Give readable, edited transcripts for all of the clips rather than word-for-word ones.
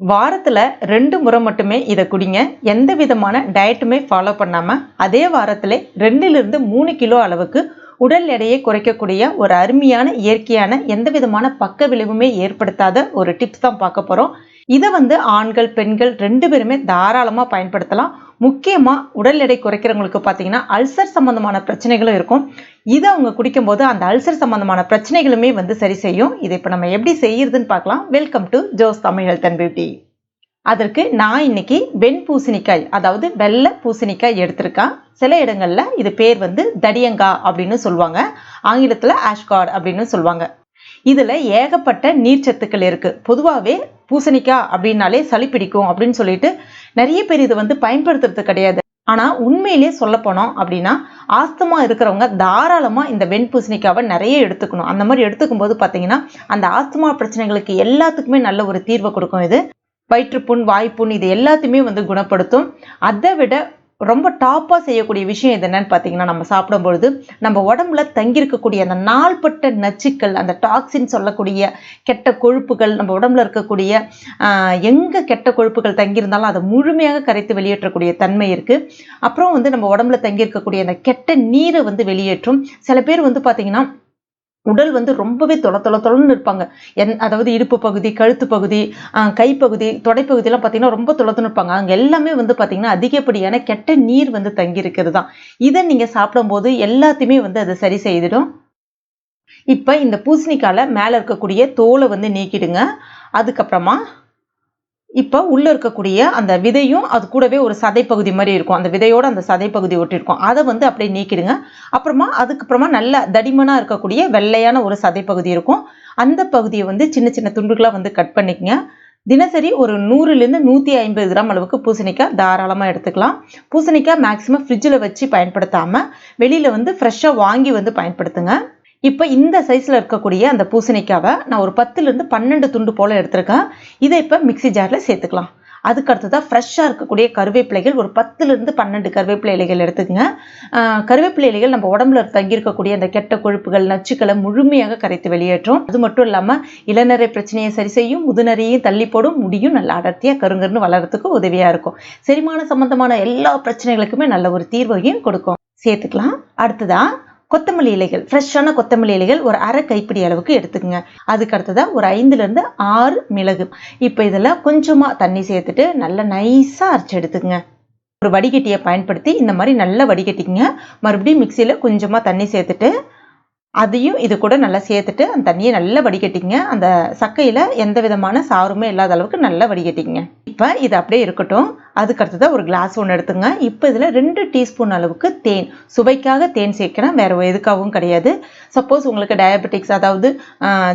வாரத்துல 2 முறை மட்டுமே இத குடிங்க. எந்த விதமான டயட்டுமே ஃபாலோ பண்ணாம, அதே வாரத்திலே 2லிருந்து 3 கிலோ அளவுக்கு உடல் எடையை குறைக்கக்கூடிய ஒரு அருமையான, இயற்கையான, எந்த விதமான பக்க விளைவுமே ஏற்படுத்தாத ஒரு டிப்ஸ் தான் பார்க்க போறோம். இத ஆண்கள், பெண்கள் 2 பேருமே தாராளமா பயன்படுத்தலாம். முக்கியமா உடல் எடை குறைக்கிறவங்களுக்கு பார்த்தீங்கன்னா, அல்சர் சம்பந்தமான பிரச்சனைகளும் இருக்கும். இத அவங்க குடிக்கும்போது அந்த அல்சர் சம்பந்தமான பிரச்சனைகளுமே சரி செய்யும். இத இப்ப நம்ம எப்படி செய்யறதுன்னு பார்க்கலாம். Welcome to Jo's Tamil health and beauty. அதற்கு நான் இன்னைக்கு வெண் பூசணிக்காய், அதாவது வெள்ளை பூசணிக்காய் எடுத்திருக்கேன். சில இடங்கள்ல இது பேர் தடியங்கா அப்படின்னு சொல்லுவாங்க. ஆங்கிலத்துல ஆஷ்கார்ட் அப்படின்னு சொல்லுவாங்க. இதுல ஏகப்பட்ட நீர்ச்சத்துக்கள் இருக்கு. பொதுவாவே பூசணிக்காய் அப்படின்னாலே சளி பிடிக்கும் அப்படின்னு சொல்லிட்டு நிறைய பேர் இது பயன்படுத்துறது கிடையாது. ஆனா உண்மையிலேயே சொல்ல போனோம் அப்படின்னா, ஆஸ்துமா இருக்கிறவங்க தாராளமா இந்த வெண் பூசணிக்காவை நிறைய எடுத்துக்கணும். அந்த மாதிரி எடுத்துக்கும் போது பாத்தீங்கன்னா, அந்த ஆஸ்துமா பிரச்சனைகளுக்கு எல்லாத்துக்குமே நல்ல ஒரு தீர்வை கொடுக்கும். இது வயிற்றுப்புண், வாய்ப்புண் இது எல்லாத்தையுமே குணப்படுத்தும். அதை விட ரொம்ப டாப்பா செய்யக்கூடிய விஷயம் இது என்னன்னு பார்த்தீங்கன்னா, நம்ம சாப்பிடும் பொழுது நம்ம உடம்புல தங்கியிருக்கக்கூடிய அந்த நாள்பட்ட நச்சுக்கள், அந்த டாக்ஸின் சொல்லக்கூடிய கெட்ட கொழுப்புகள், நம்ம உடம்புல இருக்கக்கூடிய எங்க கெட்ட கொழுப்புகள் தங்கியிருந்தாலும் அதை முழுமையாக கரைத்து வெளியேற்றக்கூடிய தன்மை இருக்கு. அப்புறம் நம்ம உடம்புல தங்கியிருக்கக்கூடிய அந்த கெட்ட நீரை வெளியேற்றும். சில பேர் பார்த்தீங்கன்னா உடல் ரொம்பவே தொளன்னு இருப்பாங்க. அதாவது இடுப்பு பகுதி, கழுத்து பகுதி, கைப்பகுதி, தொடைப்பகுதியெல்லாம் பார்த்தீங்கன்னா ரொம்ப தொளன்னு இருப்பாங்க. அங்கே எல்லாமே பார்த்தீங்கன்னா அதிகப்படியான கெட்ட நீர் தங்கி இருக்கிறது தான். இதை நீங்க சாப்பிடும்போது எல்லாத்தையுமே அது சரி செய்திடும். இப்ப இந்த பூசணிக்கால மேல இருக்கக்கூடிய தோலை நீக்கிடுங்க. அதுக்கப்புறமா இப்ப உள்ள இருக்கக்கூடிய அந்த விதையும் அது கூடவே ஒரு சதைப்பகுதி மாதிரி இருக்கும். அந்த விதையோட அந்த சதைப்பகுதி ஒட்டிருக்கும். அதை அப்படியே நீக்கிடுங்க. அதுக்கப்புறமா நல்ல தடிமனா இருக்கக்கூடிய வெள்ளையான ஒரு சதைப்பகுதி இருக்கும். அந்த பகுதியை சின்ன சின்ன துண்டுகளா கட் பண்ணிக்கங்க. தினசரி ஒரு 100லிருந்து 150 கிராம் அளவுக்கு பூசணிக்காய் தாராளமா எடுத்துக்கலாம். பூசணிக்காய் மேக்சிமம் ஃப்ரிட்ஜில் வச்சு பயன்படுத்தாம வெளியில ஃப்ரெஷ்ஷா வாங்கி பயன்படுத்துங்க. இப்ப இந்த சைஸ்ல இருக்கக்கூடிய அந்த பூசணிக்காவை நான் ஒரு 10லிருந்து 12 துண்டு போல எடுத்திருக்கேன். இதை இப்ப மிக்சி ஜார்ல சேர்த்துக்கலாம். அதுக்கு அடுத்ததான் ஃப்ரெஷ்ஷா இருக்கக்கூடிய கருவேப்பிலைகள் ஒரு 10லிருந்து 12 கருவேப்பிலை இலைகள் எடுத்துக்கங்க. கருவேப்பிலை இலைகள் நம்ம உடம்புல தங்கியிருக்கக்கூடிய அந்த கெட்ட கொழுப்புகள், நச்சுக்களை முழுமையாக கரைத்து வெளியேற்றும். அது மட்டும் இல்லாம இளநரை பிரச்சனையை சரி செய்யும், முதுநரையும் தள்ளி போடும், முடியும் நல்ல அடர்த்தியா கருங்கருன்னு வளர்றதுக்கு உதவியா இருக்கும். செரிமான சம்பந்தமான எல்லா பிரச்சனைகளுக்குமே நல்ல ஒரு தீர்வையும் கொடுக்கும். சேர்த்துக்கலாம். அடுத்ததான் கொத்தமல்லி இலைகள், ஃப்ரெஷ்ஷான கொத்தமல்லி இலைகள் ஒரு அரை கைப்பிடி அளவுக்கு எடுத்துக்கங்க. அதுக்கு அடுத்ததா ஒரு 5லிருந்து 6 மிளகு. இப்போ இதெல்லாம் கொஞ்சமா தண்ணி சேர்த்துட்டு நல்லா நைஸா அரைச்சு எடுத்துக்கங்க. ஒரு வடிகட்டியை பயன்படுத்தி இந்த மாதிரி நல்லா வடிகட்டிக்கங்க. மறுபடியும் மிக்சியில கொஞ்சமா தண்ணி சேர்த்துட்டு அதையும் இது கூட நல்லா சேர்த்துட்டு அந்த தண்ணியை நல்லா வடிகட்டிங்க. அந்த சக்கையில எந்த விதமான சாறுமே இல்லாத அளவுக்கு நல்லா வடிகட்டிங்க. இப்ப இது அப்படியே இருக்கட்டும். அதுக்கு அடுத்ததான் ஒரு கிளாஸ் ஒன்று எடுத்துங்க. இப்ப இதுல 2 டீஸ்பூன் அளவுக்கு தேன், சுவைக்காக தேன் சேர்க்கிறேன், வேற எதுக்காகவும் கிடையாது. சப்போஸ் உங்களுக்கு டயபெட்டிக்ஸ், அதாவது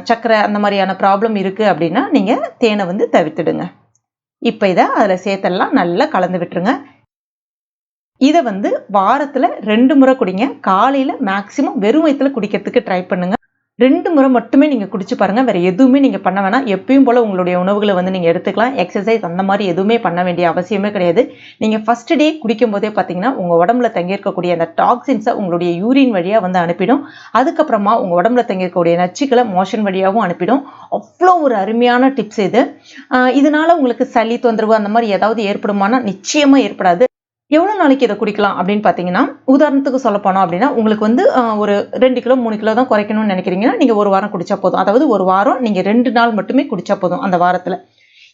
சர்க்கரை அந்த மாதிரியான ப்ராப்ளம் இருக்கு அப்படின்னா நீங்க தேனை தவிர்த்துடுங்க. இப்ப இதை அதுல சேர்த்தெல்லாம் நல்லா கலந்து விட்டுருங்க. இதை வாரத்துல 2 முறை குடிங்க. காலையில மேக்சிமம் வெறும் வயிற்றுல குடிக்கிறதுக்கு ட்ரை பண்ணுங்க. 2 முறை மட்டுமே நீங்க குடிச்சு பாருங்க. வேற எதுவுமே நீங்க பண்ண வேணாம். எப்பயும் போல உங்களுடைய உணவுகளை நீங்க எடுத்துக்கலாம். எக்ஸசைஸ் அந்த மாதிரி எதுவுமே பண்ண வேண்டிய அவசியமே கிடையாது. நீங்க ஃபர்ஸ்ட் டே குடிக்கும் போதே பாத்தீங்கன்னா உங்க உடம்புல தங்கியிருக்கக்கூடிய அந்த டாக்ஸின்ஸை உங்களுடைய யூரின் வழியா அனுப்பிடும். அதுக்கப்புறமா உங்க உடம்புல தங்கியிருக்கக்கூடிய நச்சுக்களை மோஷன் வழியாகவும் அனுப்பிடும். அவ்வளோ ஒரு அருமையான டிப்ஸ் இது. இதனால உங்களுக்கு சளி தொந்தரவு அந்த மாதிரி ஏதாவது ஏற்படுமானா நிச்சயமா ஏற்படாது. எவ்வளவு நாளைக்கு இதை குடிக்கலாம் அப்படின்னு பாத்தீங்கன்னா, உதாரணத்துக்கு சொல்ல போனோம் அப்படின்னா உங்களுக்கு ஒரு 2 கிலோ 3 கிலோ தான் குறைக்கணும்னு நினைக்கிறீங்கன்னா நீங்க ஒரு வாரம் குடிச்சா போதும். அதாவது ஒரு வாரம் நீங்க 2 நாள் மட்டுமே குடிச்சா போதும் அந்த வாரத்துல.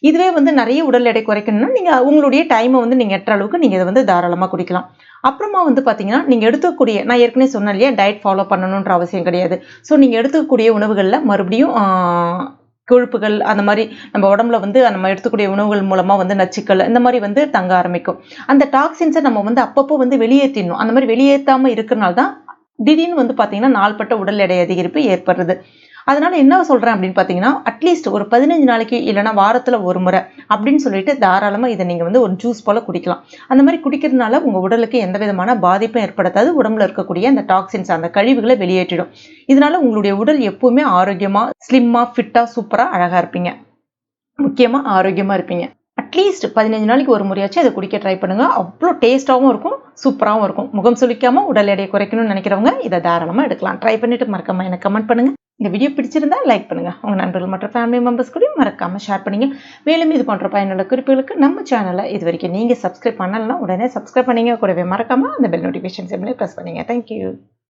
இதுவே நிறைய உடல் எடை குறைக்கணும்னா நீங்க உங்களுடைய டைமை நீங்க எட்டுற அளவுக்கு நீங்க இதை தாராளமா குடிக்கலாம். அப்புறமா பாத்தீங்கன்னா நீங்க எடுத்துக்கூடிய, நான் ஏற்கனவே சொன்னேன் இல்லையா, டயட் ஃபாலோ பண்ணணும்ன்ற அவசியம் கிடையாது. ஸோ நீங்க எடுத்துக்கக்கூடிய உணவுகள்ல மறுபடியும் கொழுப்புகள் அந்த மாதிரி நம்ம உடம்புல நம்ம எடுத்துக்கூடிய உணவுகள் மூலமா நச்சுக்கள் இந்த மாதிரி தங்க ஆரம்பிக்கும். அந்த டாக்ஸின்ஸை நம்ம அப்பப்போ வெளியேற்றிடணும். அந்த மாதிரி வெளியேற்றாம இருக்கிறனால தான் திடீர்னு பாத்தீங்கன்னா நாள்பட்ட உடல் எடை அதிகரிப்பு ஏற்படுறது. அதனால என்ன சொல்றேன் அப்படின்னு பாத்தீங்கன்னா, அட்லீஸ்ட் ஒரு 15 நாளைக்கு இல்லைன்னா வாரத்துல ஒரு முறை அப்படின்னு சொல்லிட்டு தாராளமா இதை நீங்க ஒரு ஜூஸ் போல குடிக்கலாம். அந்த மாதிரி குடிக்கிறதுனால உங்க உடலுக்கு எந்த விதமான பாதிப்பும் ஏற்படுத்தாது. உடம்புல இருக்கக்கூடிய அந்த டாக்ஸின்ஸ், அந்த கழிவுகளை வெளியேற்றிடும். இதனால உங்களுடைய உடல் எப்பவுமே ஆரோக்கியமா, ஸ்லிம்மா, ஃபிட்டா, சூப்பரா, அழகா இருப்பீங்க. முக்கியமா ஆரோக்கியமா இருப்பீங்க. அட்லீஸ்ட் 15 நாளைக்கு ஒரு முறையாச்சும் இதை குடிக்க ட்ரை பண்ணுங்க. அவ்வளோ டேஸ்டாகவும் இருக்கும், சூப்பராகவும் இருக்கும். முகம் சுளிக்காம உடல் எடையை குறைக்கணும்னு நினைக்கிறவங்க இதை தாராளமா எடுக்கலாம். ட்ரை பண்ணிட்டு மறக்காம எனக்கு கமெண்ட் பண்ணுங்க. இந்த வீடியோ பிடிச்சிருந்தா லைக் பண்ணுங்கள், உங்கள் நண்பர்கள் மற்றும் ஃபேமிலி மெம்பர்ஸ் கூட மறக்காமல் ஷேர் பண்ணுங்க. மேலும் இது போன்ற பயனுள்ள குறிப்புகளுக்கு நம்ம சேனலை இது வரைக்கும் நீங்கள் சப்ஸ்கிரைப் பண்ணலைன்னா உடனே சப்ஸ்கிரைப் பண்ணிங்க. கூடவே மறக்காமல் அந்த பெல் நோட்டிஃபிகேஷன் சிம்லேயே ப்ரெஸ் பண்ணுங்கள். தேங்க்யூ.